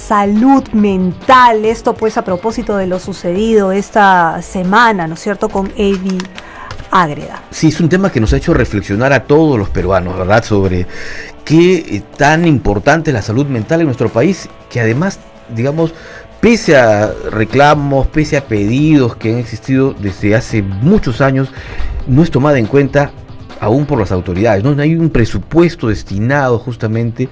salud mental. Esto pues a propósito de lo sucedido esta semana, ¿no es cierto?, con Eddie Ágreda. Sí, es un tema que nos ha hecho reflexionar a todos los peruanos, ¿verdad?, sobre qué tan importante es la salud mental en nuestro país, que además, digamos, pese a reclamos, pese a pedidos que han existido desde hace muchos años, no es tomada en cuenta aún por las autoridades, ¿no? No hay un presupuesto destinado justamente,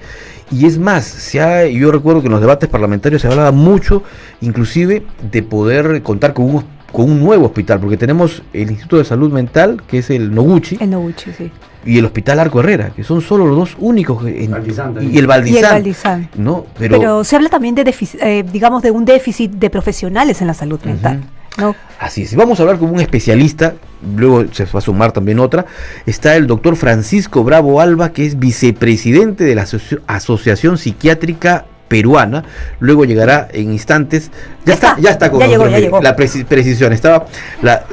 y es más, yo recuerdo que en los debates parlamentarios se hablaba mucho, inclusive, de poder contar con un nuevo hospital, porque tenemos el Instituto de Salud Mental, que es el Noguchi. El Noguchi, sí. Y el Hospital Arco Herrera, que son solo los dos únicos, y el Valdizán, ¿no? Pero se habla también de digamos, de un déficit de profesionales en la salud mental, ¿no? Así es. Vamos a hablar con un especialista, luego se va a sumar también otra. Está el doctor Francisco Bravo Alba, que es vicepresidente de la Asociación Psiquiátrica Peruana. Luego llegará en instantes. Ya está con nosotros. Ya llegó. La precisión estaba.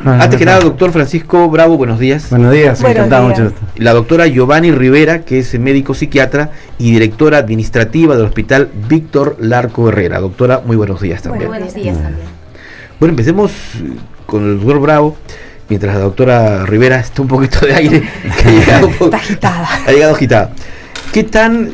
Antes que nada, doctor Francisco Bravo, buenos días. Buenos días, encantado mucho. La doctora Giovanni Rivera, que es médico psiquiatra y directora administrativa del Hospital Víctor Larco Herrera. Doctora, muy buenos días también. Muy buenos días también. Bueno, empecemos con el doctor Bravo, mientras la doctora Rivera está un poquito de aire. Está agitada. Ha llegado agitada. ¿Qué tan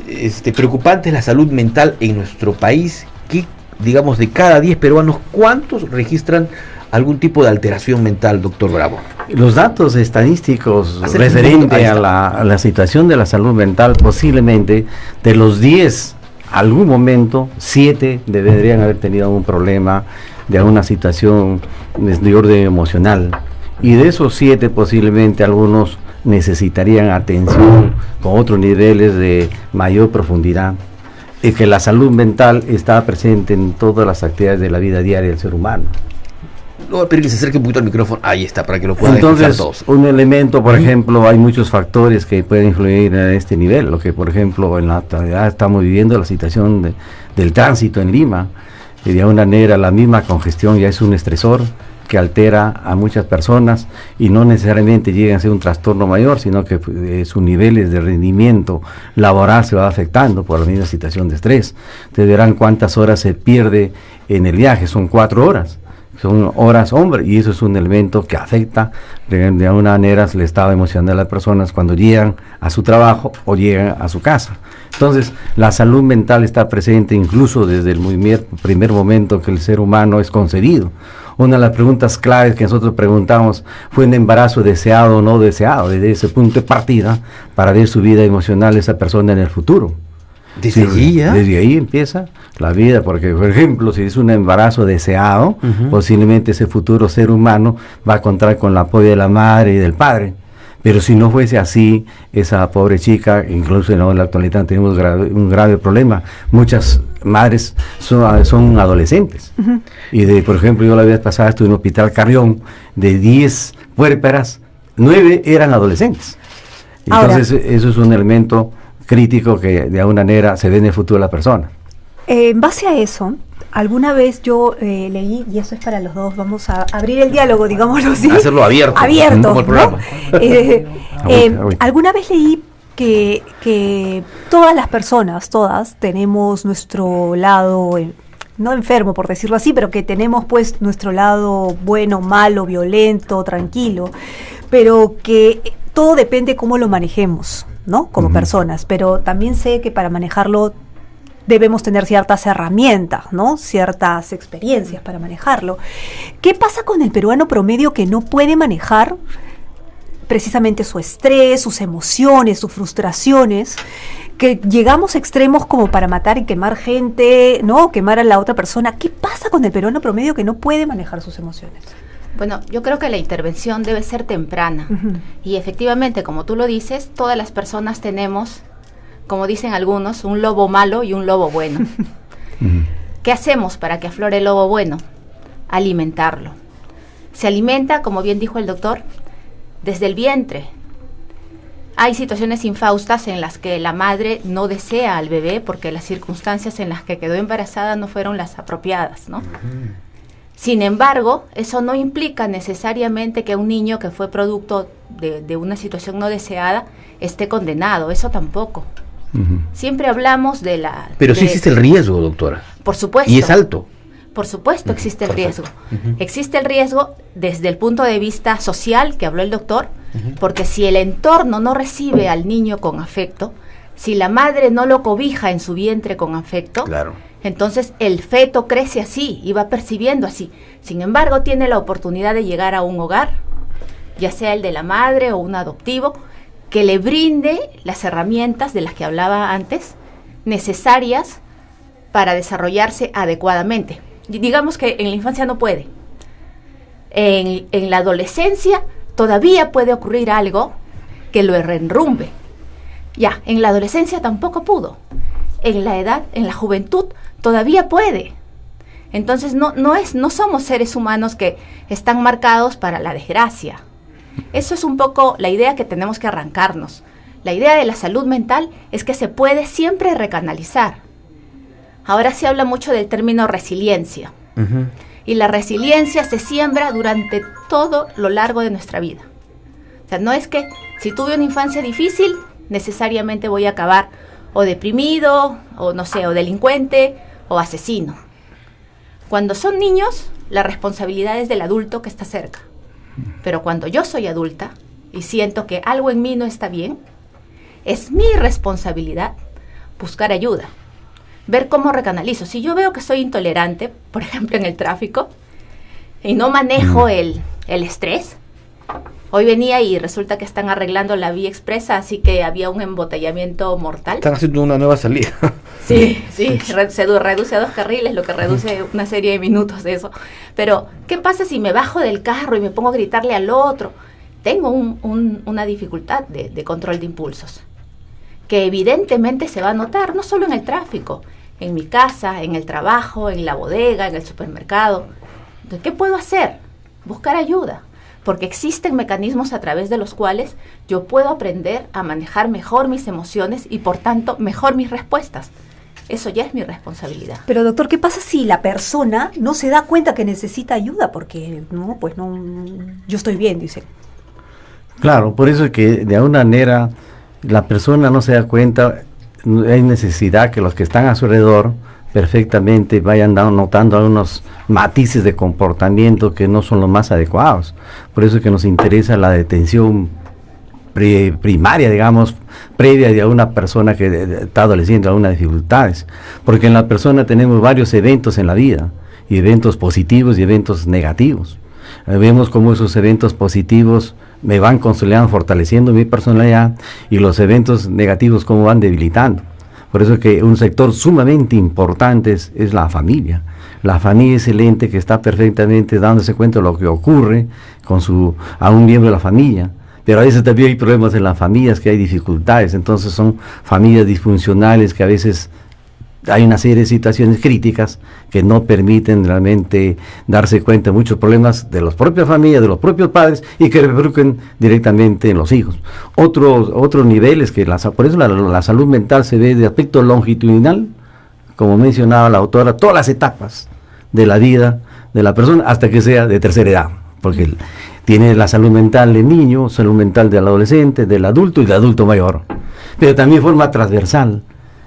preocupante es la salud mental en nuestro país? ¿Qué, digamos, de cada 10 peruanos, cuántos registran algún tipo de alteración mental, doctor Bravo? Los datos estadísticos referentes a la situación de la salud mental, posiblemente de los 10, algún momento, 7 deberían haber tenido algún problema de alguna situación de orden emocional. Y de esos 7, posiblemente algunos necesitarían atención con otros niveles de mayor profundidad, y que la salud mental está presente en todas las actividades de la vida diaria del ser humano. No voy a pedir que se acerque un poquito al micrófono, ahí está, para que lo puedan escuchar todos. Un elemento, por ejemplo, hay muchos factores que pueden influir en este nivel, lo que por ejemplo en la actualidad estamos viviendo la situación del tránsito en Lima, y de alguna manera la misma congestión ya es un estresor que altera a muchas personas y no necesariamente llega a ser un trastorno mayor, sino que sus niveles de rendimiento laboral se va afectando por la misma situación de estrés. Ustedes verán cuántas horas se pierde en el viaje, son 4 horas. Son horas hombre, y eso es un elemento que afecta de alguna manera el estado emocional de las personas cuando llegan a su trabajo o llegan a su casa. Entonces, la salud mental está presente incluso desde el primer momento que el ser humano es concebido. Una de las preguntas claves que nosotros preguntamos, ¿fue un embarazo deseado o no deseado? Desde ese punto de partida, para ver su vida emocional de esa persona en el futuro. Desde ahí empieza la vida, porque por ejemplo, si es un embarazo deseado, posiblemente ese futuro ser humano va a contar con el apoyo de la madre y del padre. Pero si no fuese así, esa pobre chica, incluso en la actualidad tenemos un grave problema. Muchas madres son adolescentes. Y por ejemplo, yo la vez pasada estuve en un hospital Carrión, de 10 puérperas, 9 eran adolescentes. Entonces, eso es un elemento crítico que de alguna manera se ve en el futuro de la persona. En base a eso, alguna vez yo leí, y eso es para los dos, vamos a abrir el diálogo, digámoslo así. Hacerlo abierto. Como el programa. Alguna vez leí que todas las personas, tenemos nuestro lado, no enfermo por decirlo así, pero que tenemos pues nuestro lado bueno, malo, violento, tranquilo, pero que todo depende cómo lo manejemos, ¿no? Como personas, pero también sé que para manejarlo debemos tener ciertas herramientas, ¿no? Ciertas experiencias para manejarlo. ¿Qué pasa con el peruano promedio que no puede manejar precisamente su estrés, sus emociones, sus frustraciones, que llegamos a extremos como para matar y quemar gente, ¿no? Quemar a la otra persona? ¿Qué pasa con el peruano promedio que no puede manejar sus emociones? Bueno, yo creo que la intervención debe ser temprana. Y efectivamente, como tú lo dices, todas las personas tenemos, como dicen algunos, un lobo malo y un lobo bueno. ¿Qué hacemos para que aflore el lobo bueno? Alimentarlo. Se alimenta, como bien dijo el doctor, desde el vientre. Hay situaciones infaustas en las que la madre no desea al bebé porque las circunstancias en las que quedó embarazada no fueron las apropiadas, ¿no? Sin embargo, eso no implica necesariamente que un niño que fue producto de una situación no deseada esté condenado, eso tampoco. Siempre hablamos de la... Pero sí existe el riesgo, doctora. Por supuesto. Y es alto. Por supuesto existe el riesgo. Existe el riesgo desde el punto de vista social que habló el doctor, porque si el entorno no recibe al niño con afecto, si la madre no lo cobija en su vientre con afecto, Claro. entonces el feto crece así y va percibiendo así. Sin embargo, tiene la oportunidad de llegar a un hogar, ya sea el de la madre o un adoptivo, que le brinde las herramientas de las que hablaba antes, necesarias para desarrollarse adecuadamente. Digamos que en la infancia no puede. En la adolescencia todavía puede ocurrir algo que lo enrumbe. Ya, en la adolescencia tampoco pudo. En la edad, en la juventud, todavía puede. Entonces no somos seres humanos que están marcados para la desgracia. Eso es un poco la idea que tenemos que arrancarnos. La idea de la salud mental es que se puede siempre recanalizar. Ahora se habla mucho del término resiliencia. Y la resiliencia se siembra durante todo lo largo de nuestra vida. O sea, no es que si tuve una infancia difícil, necesariamente voy a acabar o deprimido, o no sé, o delincuente, o asesino. Cuando son niños, la responsabilidad es del adulto que está cerca. Pero cuando yo soy adulta y siento que algo en mí no está bien, es mi responsabilidad buscar ayuda, ver cómo recanalizo. Si yo veo que soy intolerante, por ejemplo en el tráfico, y no manejo el estrés, hoy venía y resulta que están arreglando la vía expresa, así que había un embotellamiento mortal. Están haciendo una nueva salida. Sí, se reduce a 2 carriles, lo que reduce una serie de minutos de eso. Pero, ¿qué pasa si me bajo del carro y me pongo a gritarle al otro? Tengo una dificultad de control de impulsos, que evidentemente se va a notar, no solo en el tráfico, en mi casa, en el trabajo, en la bodega, en el supermercado. Entonces, ¿qué puedo hacer? Buscar ayuda, porque existen mecanismos a través de los cuales yo puedo aprender a manejar mejor mis emociones y, por tanto, mejor mis respuestas. Eso ya es mi responsabilidad. Pero doctor, ¿qué pasa si la persona no se da cuenta que necesita ayuda? Porque, no, pues no, yo estoy bien, dice. Claro, por eso es que de alguna manera la persona no se da cuenta, hay necesidad que los que están a su alrededor perfectamente vayan notando algunos matices de comportamiento que no son los más adecuados. Por eso es que nos interesa la detención primaria, digamos, previa de una persona que está adoleciendo algunas dificultades, porque en la persona tenemos varios eventos en la vida, y eventos positivos y eventos negativos. Vemos cómo esos eventos positivos me van consolidando, fortaleciendo mi personalidad, y los eventos negativos cómo van debilitando. Por eso que un sector sumamente importante es la familia. La familia es el ente que está perfectamente dándose cuenta de lo que ocurre a un miembro de la familia. Pero a veces también hay problemas en las familias, que hay dificultades, entonces son familias disfuncionales que a veces hay una serie de situaciones críticas que no permiten realmente darse cuenta de muchos problemas de las propias familias, de los propios padres, y que repercuten directamente en los hijos. Otro nivel es que por eso la salud mental se ve de aspecto longitudinal, como mencionaba la autora, todas las etapas de la vida de la persona hasta que sea de tercera edad, porque tiene la salud mental del niño, salud mental del adolescente, del adulto y del adulto mayor, pero también forma transversal.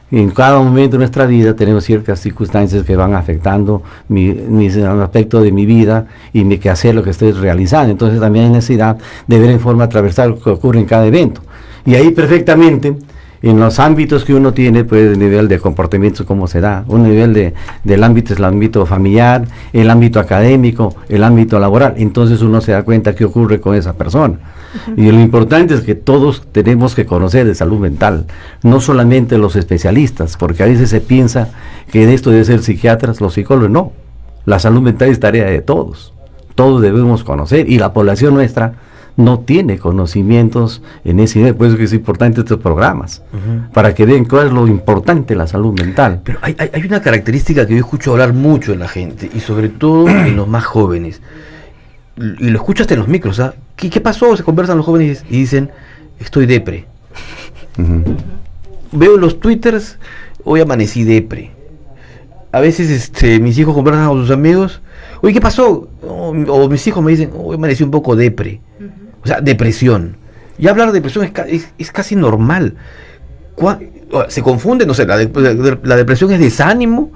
En cada momento de nuestra vida tenemos ciertas circunstancias que van afectando mis aspectos de mi vida y mi quehacer, lo que estoy realizando. Entonces también hay necesidad de ver en forma transversal lo que ocurre en cada evento. Y ahí perfectamente, en los ámbitos que uno tiene, pues el nivel de comportamiento, cómo se da. Un nivel del ámbito es el ámbito familiar, el ámbito académico, el ámbito laboral. Entonces uno se da cuenta qué ocurre con esa persona. Y lo importante es que todos tenemos que conocer de salud mental, no solamente los especialistas, porque a veces se piensa que de esto debe ser psiquiatras, los psicólogos. No, la salud mental es tarea de todos debemos conocer, y la población nuestra no tiene conocimientos en ese nivel. Por eso que es importante estos programas, para que vean cuál es lo importante de la salud mental. Pero hay una característica que yo escucho hablar mucho en la gente, y sobre todo en los más jóvenes, y lo escucho hasta en los micros, ¿ah? ¿Qué pasó? Se conversan los jóvenes y dicen, estoy depre. Veo en los twitters, hoy amanecí depre. A veces mis hijos conversan con sus amigos, oye, ¿qué pasó? O mis hijos me dicen, hoy amanecí un poco depre. O sea, depresión. Y hablar de depresión es casi normal. se confunde, no sé, la depresión es desánimo,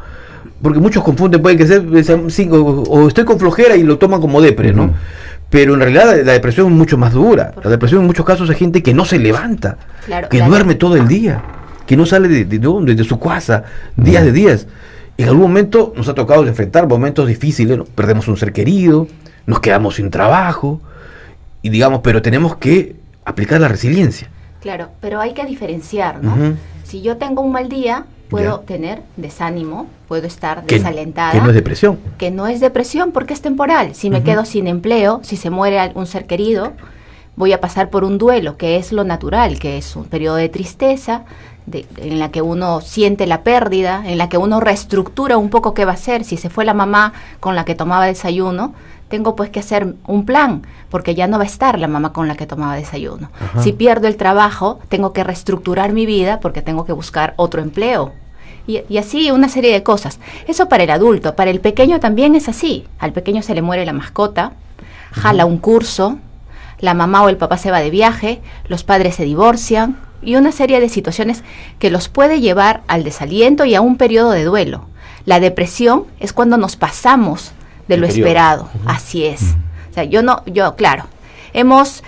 porque muchos confunden, puede que sea o estoy con flojera y lo toman como depre, ¿no? Pero en realidad la depresión es mucho más dura. La depresión en muchos casos es gente que no se levanta, que duerme todo el día, que no sale de su casa, días de días. En algún momento nos ha tocado enfrentar momentos difíciles, ¿no? Perdemos un ser querido, nos quedamos sin trabajo, y digamos, pero tenemos que aplicar la resiliencia. Claro, pero hay que diferenciar, ¿no? Si yo tengo un mal día, puedo tener desánimo, puedo estar desalentada. Que no es depresión. Que no es depresión porque es temporal. Si me quedo sin empleo, si se muere un ser querido, voy a pasar por un duelo, que es lo natural, que es un periodo de tristeza, en la que uno siente la pérdida, en la que uno reestructura un poco qué va a hacer. Si se fue la mamá con la que tomaba desayuno, tengo pues que hacer un plan, porque ya no va a estar la mamá con la que tomaba desayuno. Si pierdo el trabajo, tengo que reestructurar mi vida porque tengo que buscar otro empleo. Y así una serie de cosas. Eso para el adulto. Para el pequeño también es así. Al pequeño se le muere la mascota, jala un curso, la mamá o el papá se va de viaje, los padres se divorcian, y una serie de situaciones que los puede llevar al desaliento y a un periodo de duelo. La depresión es cuando nos pasamos de lo esperado. Así es. O sea, claro, hemos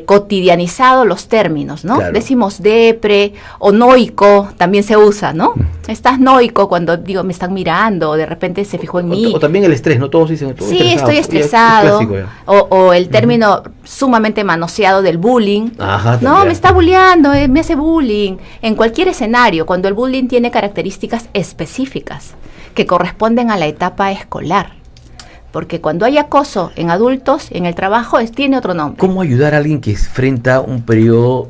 cotidianizado los términos, ¿no? Claro. Decimos depre o noico, también se usa, ¿no? Estás noico cuando digo me están mirando, o de repente se fijó en mí. O también el estrés, ¿no? Todos dicen sí, estoy estresado. O el término sumamente manoseado del bullying. Ajá, no, me está bulleando, me hace bullying. En cualquier escenario, cuando el bullying tiene características específicas que corresponden a la etapa escolar. Porque cuando hay acoso en adultos, en el trabajo, tiene otro nombre. ¿Cómo ayudar a alguien que enfrenta un periodo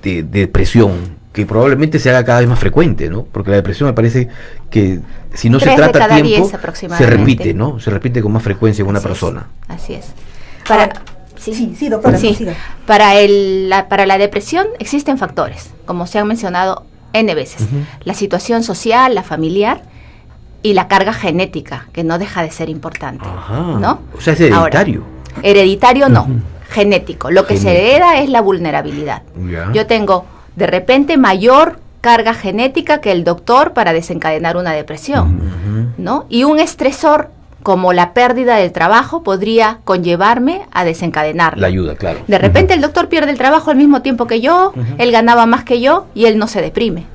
de depresión, que probablemente se haga cada vez más frecuente, ¿no? Porque la depresión me parece que si no se trata a tiempo, se repite, ¿no? Se repite con más frecuencia en una persona. Así es. Sí, doctora. Sí. Para la depresión existen factores, como se han mencionado N veces. La situación social, la familiar, y la carga genética, que no deja de ser importante. ¿No? O sea, es hereditario. Ahora, hereditario no, genético. Lo que se hereda es la vulnerabilidad. Yo tengo de repente mayor carga genética que el doctor para desencadenar una depresión, ¿no? Y un estresor como la pérdida del trabajo podría conllevarme a desencadenarlo. La ayuda, claro. De repente el doctor pierde el trabajo al mismo tiempo que yo, él ganaba más que yo y él no se deprime.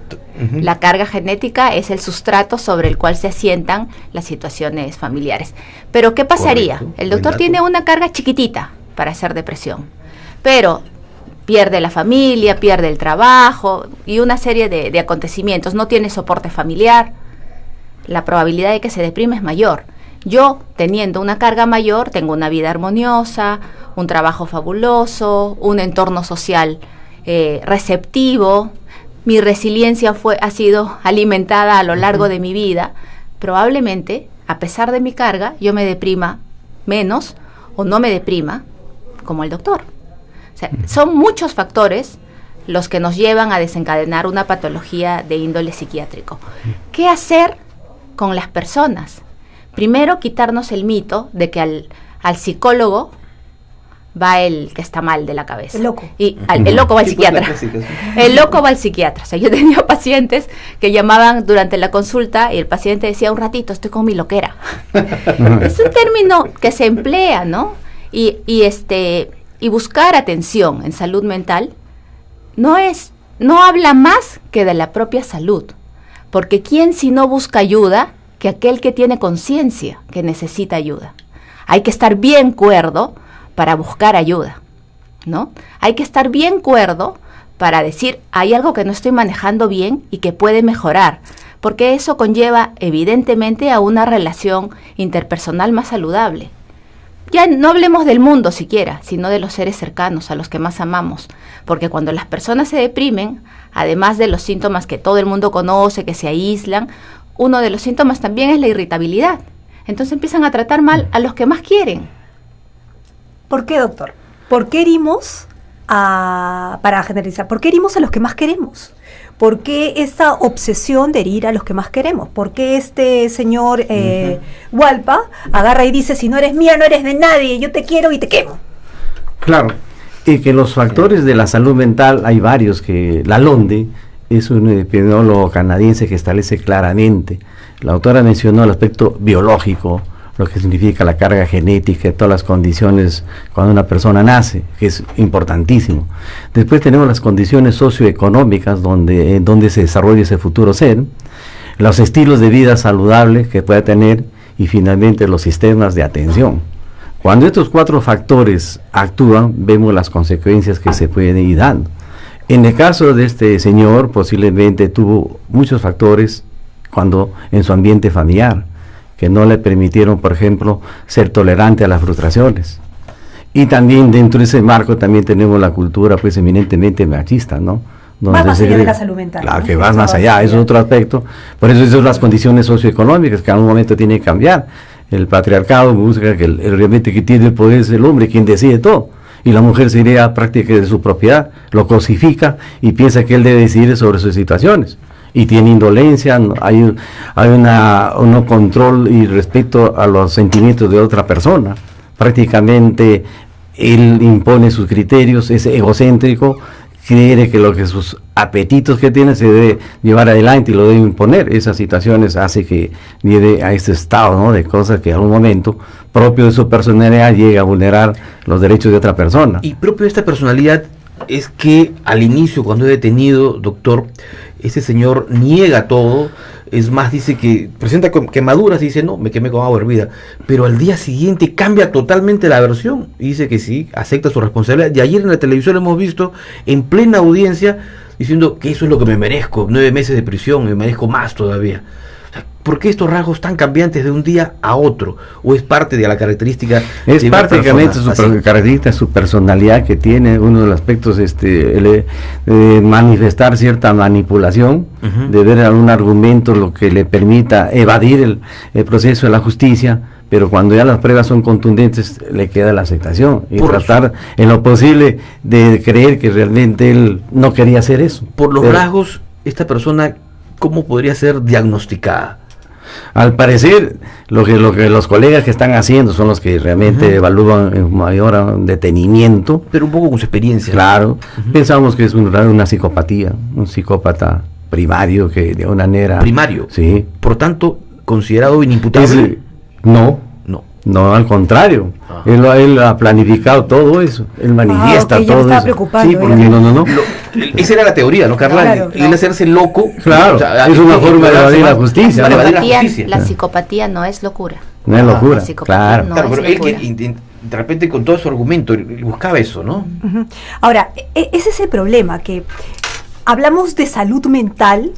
La carga genética es el sustrato sobre el cual se asientan las situaciones familiares. Pero ¿qué pasaría? Correcto. El doctor tiene una carga chiquitita para hacer depresión, pero pierde la familia, pierde el trabajo y una serie de acontecimientos, no tiene soporte familiar, la probabilidad de que se deprime es mayor. Yo, teniendo una carga mayor, tengo una vida armoniosa, un trabajo fabuloso, un entorno social receptivo. Mi resiliencia ha sido alimentada a lo largo de mi vida. Probablemente, a pesar de mi carga, yo me deprima menos o no me deprima como el doctor. O sea, son muchos factores los que nos llevan a desencadenar una patología de índole psiquiátrico. ¿Qué hacer con las personas? Primero, quitarnos el mito de que al psicólogo va el que está mal de la cabeza. El loco. Y el loco va al psiquiatra. El loco va al psiquiatra. O sea, yo he tenido pacientes que llamaban durante la consulta y el paciente decía, un ratito, estoy con mi loquera. Es un término que se emplea, ¿no? Y buscar atención en salud mental no habla más que de la propia salud. Porque ¿quién si no busca ayuda que aquel que tiene conciencia que necesita ayuda? Hay que estar bien cuerdo para buscar ayuda, ¿no? Hay que estar bien cuerdo para decir, hay algo que no estoy manejando bien y que puede mejorar, porque eso conlleva evidentemente a una relación interpersonal más saludable. Ya no hablemos del mundo siquiera, sino de los seres cercanos, a los que más amamos, porque cuando las personas se deprimen, además de los síntomas que todo el mundo conoce, que se aíslan, uno de los síntomas también es la irritabilidad. Entonces empiezan a tratar mal a los que más quieren. ¿Por qué, doctor? ¿Por qué herimos para generalizar, por qué herimos a los que más queremos? ¿Por qué esta obsesión de herir a los que más queremos? ¿Por qué este señor Hualpa agarra y dice, si no eres mía, no eres de nadie, yo te quiero y te quemo? Claro, y que los factores de la salud mental, hay varios, que la LONDE es un epidemiólogo canadiense que establece claramente. La autora mencionó el aspecto biológico, lo que significa la carga genética, todas las condiciones cuando una persona nace, que es importantísimo. Después tenemos las condiciones socioeconómicas donde se desarrolla ese futuro ser, los estilos de vida saludables que pueda tener y finalmente los sistemas de atención. Cuando estos 4 factores actúan, vemos las consecuencias que se pueden ir dando. En el caso de este señor, posiblemente tuvo muchos factores cuando en su ambiente familiar, que no le permitieron, por ejemplo, ser tolerante a las frustraciones. Y también dentro de ese marco también tenemos la cultura pues eminentemente machista, ¿no? Va más allá de la salud mental. Claro, ¿no? que va más allá, es otro aspecto. Por eso esas son las condiciones socioeconómicas que a un momento tienen que cambiar. El patriarcado busca que realmente que tiene el poder es el hombre quien decide todo. Y la mujer sería práctica de su propiedad, lo cosifica y piensa que él debe decidir sobre sus situaciones. Y tiene indolencia, hay un control y respeto a los sentimientos de otra persona. Prácticamente él impone sus criterios, es egocéntrico, quiere que sus apetitos que tiene se debe llevar adelante y lo debe imponer. Esas situaciones hace que llegue a este estado, ¿no?, de cosas que en algún momento, propio de su personalidad, llega a vulnerar los derechos de otra persona. Y propio de esta personalidad es que al inicio, cuando es detenido, doctor, ese señor niega todo. Es más, dice que presenta quemaduras y dice, no, me quemé con agua hervida. Pero al día siguiente cambia totalmente la versión y dice que sí, acepta su responsabilidad. Y ayer en la televisión lo hemos visto en plena audiencia diciendo que eso es lo que me merezco, 9 meses de prisión, me merezco más todavía. O sea, ¿por qué estos rasgos tan cambiantes de un día a otro? ¿O es parte de la característica? Es prácticamente su característica, su personalidad, que tiene uno de los aspectos manifestar cierta manipulación, de ver algún argumento lo que le permita evadir el proceso de la justicia, pero cuando ya las pruebas son contundentes le queda la aceptación y tratar en lo posible de creer que realmente él no quería hacer eso. Por los rasgos, esta persona, ¿cómo podría ser diagnosticada? Al parecer, lo que los colegas que están haciendo son los que realmente evalúan en mayor detenimiento. Pero un poco con su experiencia. Claro, pensamos que es una psicopatía, un psicópata primario que de una manera... Primario. Sí. Por tanto, considerado inimputable. No, al contrario. Él ha planificado todo eso. Él manifiesta todo estaba eso. Preocupado, sí, porque no. Esa era la teoría, ¿no, Carla? Claro, Él hacerse loco. Claro, o sea, es una forma de evadir la justicia. La psicopatía no es locura. No es locura, claro. Claro, pero él que de repente con todo su argumento buscaba eso, ¿no? Ahora, ese es el problema, que hablamos de salud mental,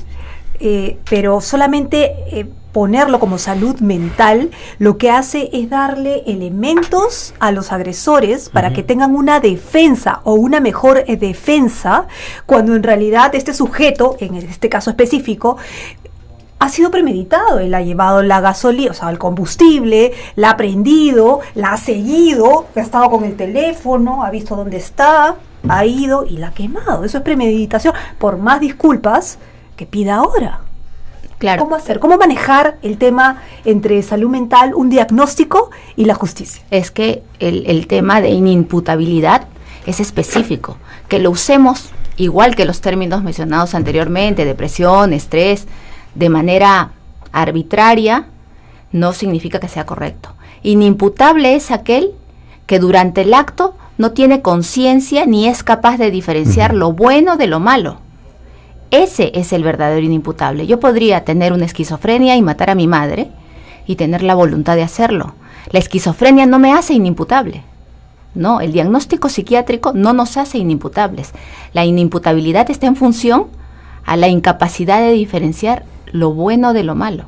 pero solamente ponerlo como salud mental lo que hace es darle elementos a los agresores para que tengan una defensa o una mejor defensa, cuando en realidad este sujeto, en este caso específico, ha sido premeditado. Él ha llevado la gasolina, o sea, el combustible, la ha prendido, la ha seguido, ha estado con el teléfono, ha visto dónde está, ha ido y la ha quemado. Eso es premeditación, por más disculpas que pida ahora. Claro. ¿Cómo hacer? ¿Cómo manejar el tema entre salud mental, un diagnóstico y la justicia? Es que el tema de inimputabilidad es específico. Que lo usemos igual que los términos mencionados anteriormente, depresión, estrés, de manera arbitraria, no significa que sea correcto. Inimputable es aquel que durante el acto no tiene conciencia ni es capaz de diferenciar lo bueno de lo malo. Ese es el verdadero inimputable. Yo podría tener una esquizofrenia y matar a mi madre y tener la voluntad de hacerlo. La esquizofrenia no me hace inimputable. No, el diagnóstico psiquiátrico no nos hace inimputables. La inimputabilidad está en función a la incapacidad de diferenciar lo bueno de lo malo.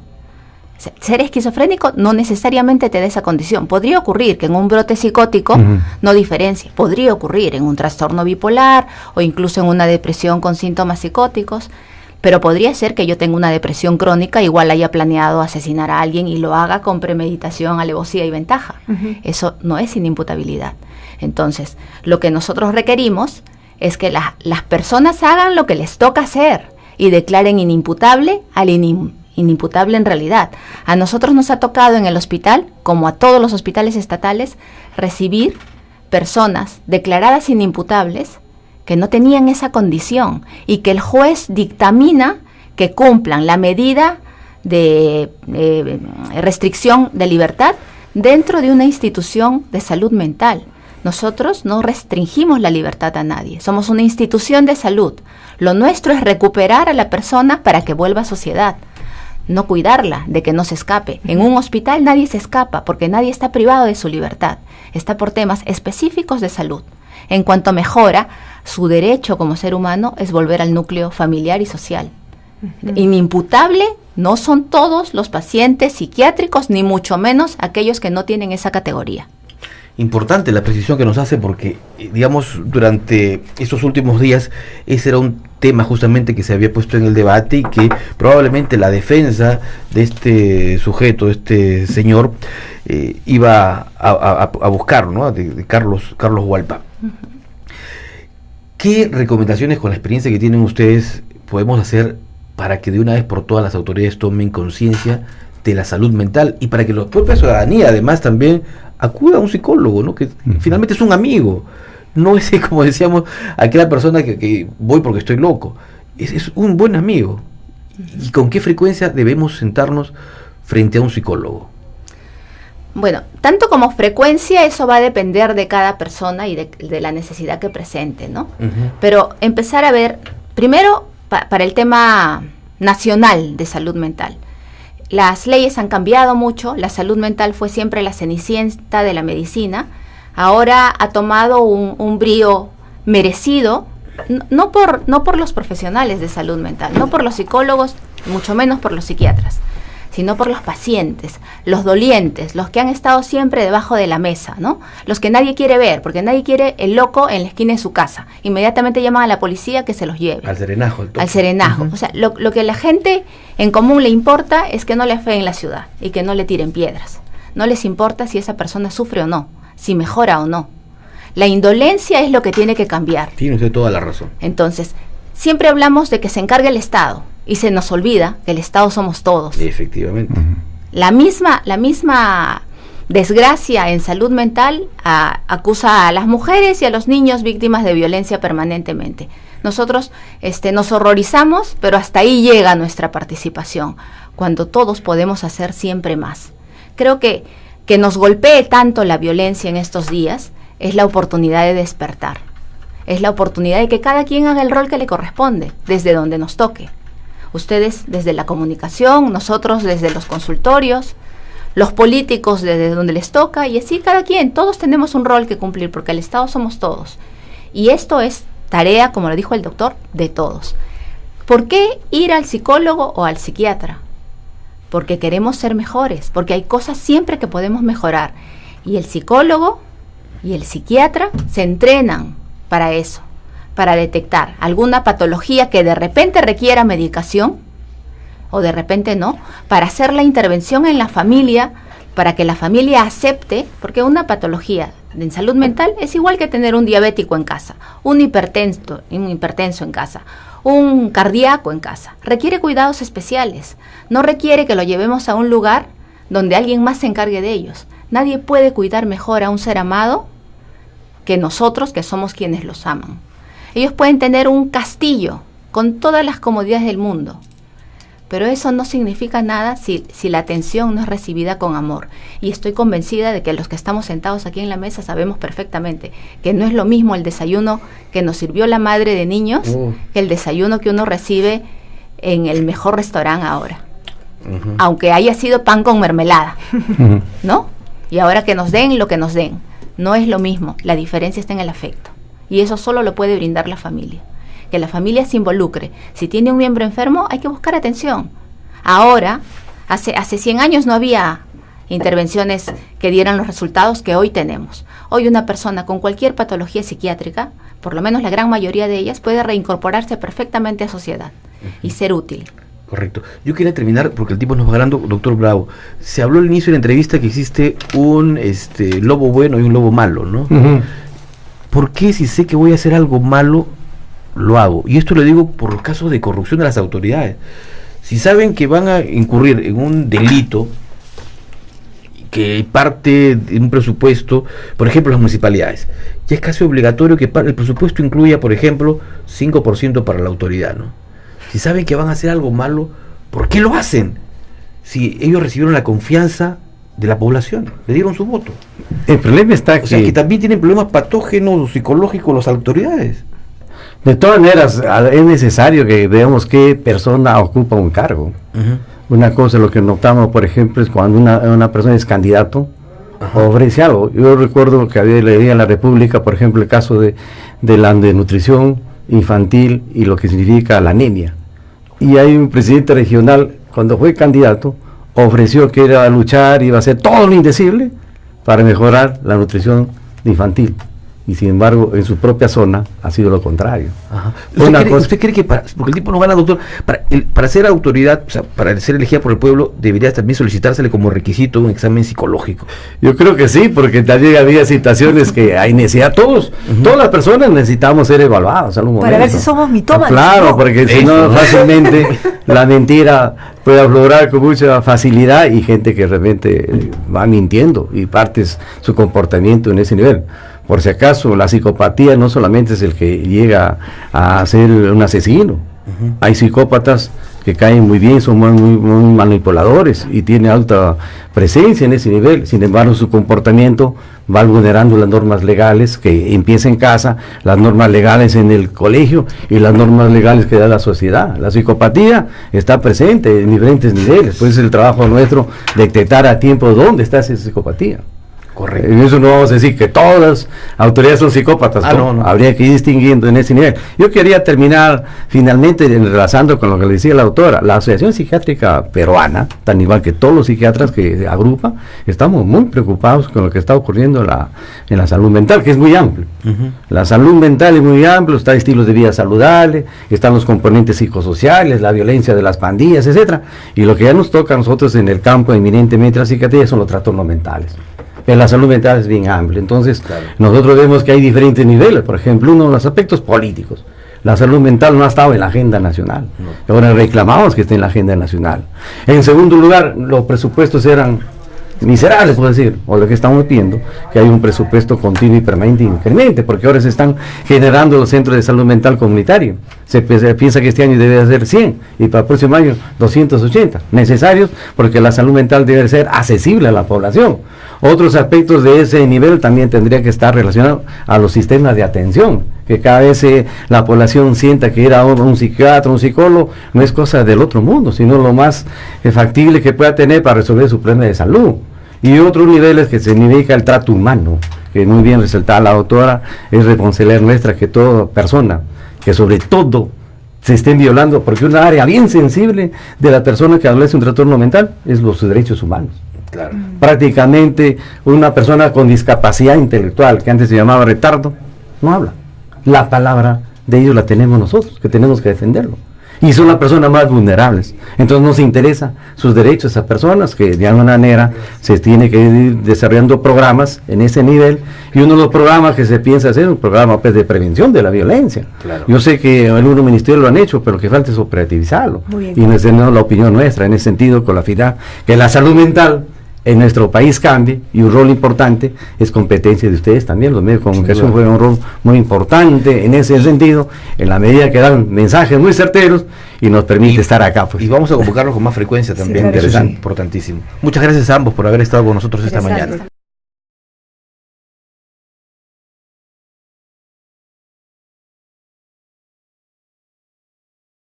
Ser esquizofrénico no necesariamente te da esa condición. Podría ocurrir que en un brote psicótico no diferencie. Podría ocurrir en un trastorno bipolar o incluso en una depresión con síntomas psicóticos. Pero podría ser que yo tenga una depresión crónica, igual haya planeado asesinar a alguien y lo haga con premeditación, alevosía y ventaja. Eso no es inimputabilidad. Entonces, lo que nosotros requerimos es que las personas hagan lo que les toca hacer y declaren inimputable al inimputable en realidad. A nosotros nos ha tocado en el hospital, como a todos los hospitales estatales, recibir personas declaradas inimputables que no tenían esa condición y que el juez dictamina que cumplan la medida de restricción de libertad dentro de una institución de salud mental. Nosotros no restringimos la libertad a nadie, somos una institución de salud. Lo nuestro es recuperar a la persona para que vuelva a sociedad, no cuidarla de que no se escape. En un hospital nadie se escapa porque nadie está privado de su libertad, está por temas específicos de salud. En cuanto mejora, su derecho como ser humano es volver al núcleo familiar y social. Inimputable no son todos los pacientes psiquiátricos, ni mucho menos aquellos que no tienen esa categoría. Importante la precisión que nos hace porque, digamos, durante estos últimos días ese era un tema justamente que se había puesto en el debate y que probablemente la defensa de este sujeto, de este señor, iba a buscar, ¿no? De Carlos Hualpa. ¿Qué recomendaciones con la experiencia que tienen ustedes podemos hacer para que de una vez por todas las autoridades tomen conciencia de la salud mental y para que la propia ciudadanía además también acuda a un psicólogo, ¿no? Que finalmente es un amigo, no es, como decíamos, aquella persona que voy porque estoy loco, es un buen amigo? ¿Y con qué frecuencia debemos sentarnos frente a un psicólogo? Bueno, tanto como frecuencia, eso va a depender de cada persona y de la necesidad que presente, ¿no? Pero empezar a ver, primero, para el tema nacional de salud mental. Las leyes han cambiado mucho, la salud mental fue siempre la cenicienta de la medicina, ahora ha tomado un brío merecido, no por los profesionales de salud mental, no por los psicólogos, mucho menos por los psiquiatras, sino por los pacientes, los dolientes, los que han estado siempre debajo de la mesa, ¿no? Los que nadie quiere ver, porque nadie quiere el loco en la esquina de su casa. Inmediatamente llaman a la policía que se los lleve. Al serenajo. Al serenajo. O sea, lo que a la gente en común le importa es que no le afeen la ciudad y que no le tiren piedras. No les importa si esa persona sufre o no, si mejora o no. La indolencia es lo que tiene que cambiar. Tiene usted toda la razón. Entonces, siempre hablamos de que se encargue el Estado. Y se nos olvida que el Estado somos todos. Efectivamente. La misma desgracia en salud mental acusa a las mujeres y a los niños víctimas de violencia permanentemente. Nosotros nos horrorizamos, pero hasta ahí llega nuestra participación, cuando todos podemos hacer siempre más. Creo que nos golpee tanto la violencia en estos días es la oportunidad de despertar. Es la oportunidad de que cada quien haga el rol que le corresponde, desde donde nos toque. Ustedes desde la comunicación, nosotros desde los consultorios, los políticos desde donde les toca, y así cada quien, todos tenemos un rol que cumplir, porque el Estado somos todos. Y esto es tarea, como lo dijo el doctor, de todos. ¿Por qué ir al psicólogo o al psiquiatra? Porque queremos ser mejores, porque hay cosas siempre que podemos mejorar. Y el psicólogo y el psiquiatra se entrenan para eso, para detectar alguna patología que de repente requiera medicación o de repente no, para hacer la intervención en la familia, para que la familia acepte, porque una patología en salud mental es igual que tener un diabético en casa, un hipertenso en casa, un cardíaco en casa. Requiere cuidados especiales, no requiere que lo llevemos a un lugar donde alguien más se encargue de ellos. Nadie puede cuidar mejor a un ser amado que nosotros, que somos quienes los aman. Ellos pueden tener un castillo con todas las comodidades del mundo, pero eso no significa nada si la atención no es recibida con amor. Y estoy convencida de que los que estamos sentados aquí en la mesa sabemos perfectamente que no es lo mismo el desayuno que nos sirvió la madre de niños que el desayuno que uno recibe en el mejor restaurante ahora. Aunque haya sido pan con mermelada, ¿no? Y ahora que nos den lo que nos den, no es lo mismo, la diferencia está en el afecto. Y eso solo lo puede brindar la familia. Que la familia se involucre. Si tiene un miembro enfermo, hay que buscar atención. Ahora, hace 100 años no había intervenciones que dieran los resultados que hoy tenemos. Hoy una persona con cualquier patología psiquiátrica, por lo menos la gran mayoría de ellas, puede reincorporarse perfectamente a sociedad y ser útil. Correcto. Yo quería terminar, porque el tiempo nos va ganando, doctor Bravo. Se habló al inicio de la entrevista que existe un lobo bueno y un lobo malo, ¿no? ¿Por qué si sé que voy a hacer algo malo, lo hago? Y esto lo digo por casos de corrupción de las autoridades. Si saben que van a incurrir en un delito que parte de un presupuesto, por ejemplo, las municipalidades, ya es casi obligatorio que el presupuesto incluya, por ejemplo, 5% para la autoridad, ¿no? Si saben que van a hacer algo malo, ¿por qué lo hacen? Si ellos recibieron la confianza de la población, le dieron su voto. El problema está O sea, que también tienen problemas patógenos psicológicos las autoridades. De todas maneras, es necesario que veamos qué persona ocupa un cargo. Una cosa, lo que notamos, por ejemplo, es cuando una persona es candidato, ofrece algo. Yo recuerdo que había leído en la República, por ejemplo, el caso de la desnutrición infantil y lo que significa la anemia. Y hay un presidente regional, cuando fue candidato, ofreció que iba a luchar, iba a hacer todo lo indecible para mejorar la nutrición infantil. Y sin embargo, en su propia zona ha sido lo contrario. ¿Usted cree que porque el tipo no gana, doctor, para ser autoridad, o sea, para ser elegida por el pueblo, debería también solicitársele como requisito un examen psicológico? Yo creo que sí, porque también había situaciones que hay necesidad, todas las personas necesitamos ser evaluados en algún momento. Para ver si somos mitómanos. Claro, ¿no? porque si no, fácilmente la mentira puede aflorar con mucha facilidad y gente que de repente va mintiendo y partes su comportamiento en ese nivel. Por si acaso, la psicopatía no solamente es el que llega a ser un asesino. Hay psicópatas que caen muy bien, son muy manipuladores y tienen alta presencia en ese nivel. Sin embargo, su comportamiento va vulnerando las normas legales que empieza en casa, las normas legales en el colegio y las normas legales que da la sociedad. La psicopatía está presente en diferentes niveles, pues es el trabajo nuestro detectar a tiempo dónde está esa psicopatía. Correcto. En eso no vamos a decir que todas las autoridades son psicópatas, no. Habría que ir distinguiendo en ese nivel. Yo quería terminar finalmente enlazando con lo que le decía la autora. La Asociación Psiquiátrica Peruana, tan igual que todos los psiquiatras que agrupa, estamos muy preocupados con lo que está ocurriendo en la salud mental, que es muy amplio. La salud mental es muy amplio, está estilos de vida saludable, están los componentes psicosociales, la violencia de las pandillas, etcétera. Y lo que ya nos toca a nosotros en el campo eminentemente de la psiquiatría son los trastornos mentales. Pero la salud mental es bien amplia, entonces nosotros vemos que hay diferentes niveles. Por ejemplo, uno de los aspectos políticos, la salud mental no ha estado en la agenda nacional, ahora reclamamos que esté en la agenda nacional. En segundo lugar, los presupuestos eran miserables, puedo decir, o lo que estamos pidiendo, que hay un presupuesto continuo y permanente incremente, porque ahora se están generando los centros de salud mental comunitario. Se piensa que este año debe ser 100 y para el próximo año 280 necesarios, porque la salud mental debe ser accesible a la población. Otros aspectos de ese nivel también tendría que estar relacionados a los sistemas de atención, que cada vez la población sienta que ir a un psiquiatra, un psicólogo, no es cosa del otro mundo, sino lo más factible que pueda tener para resolver su problema de salud. Y otros niveles que significa el trato humano, que muy bien resaltaba la autora, es responsabilidad nuestra que toda persona, que sobre todo se estén violando, porque una área bien sensible de la persona que adolece un trastorno mental es los derechos humanos. Claro. Prácticamente una persona con discapacidad intelectual, que antes se llamaba retardo, no habla. La palabra de ellos la tenemos nosotros, que tenemos que defenderlo. Y son las personas más vulnerables. Entonces nos interesa sus derechos a personas que de alguna manera se tiene que ir desarrollando programas en ese nivel. Y uno de los programas que se piensa hacer es un programa pues, de prevención de la violencia. Claro. Yo sé que algunos ministerios lo han hecho, pero lo que falta es operativizarlo. Y nos tenemos la opinión nuestra en ese sentido, con la finalidad que la salud mental en nuestro país cambie, y un rol importante es competencia de ustedes también. Los medios de comunicación juegan un rol muy importante en ese sentido, en la medida que dan mensajes muy certeros y nos permite estar acá. Pues. Y vamos a convocarlos con más frecuencia también, que es importantísimo. Muchas gracias a ambos por haber estado con nosotros esta mañana.